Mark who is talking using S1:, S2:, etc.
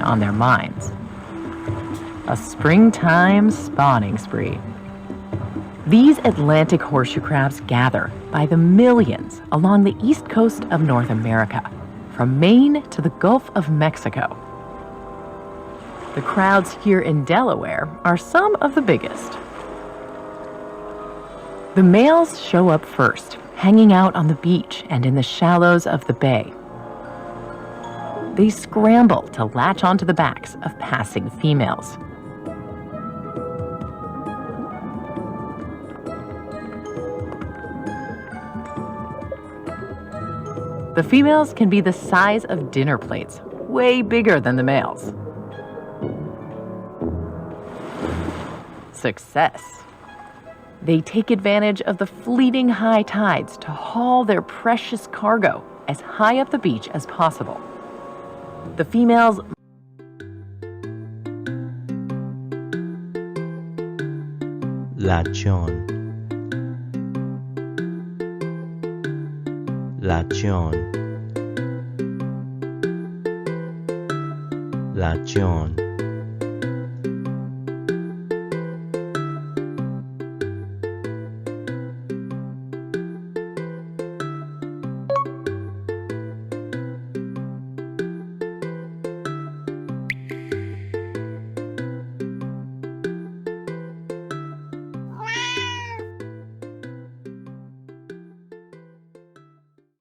S1: on their minds. A springtime spawning spree. These Atlantic horseshoe crabs gather by the millions along the east coast of North America, from Maine to the Gulf of Mexico. The crowds here in Delaware are some of the biggest. The males show up first, hanging out on the beach and in the shallows of the bay. They scramble to latch onto the backs of passing females. The females can be the size of dinner plates, way bigger than the males. Success. They take advantage of the fleeting high tides to haul their precious cargo as high up the beach as possible. The females
S2: Latch On, Latch On, Latch On.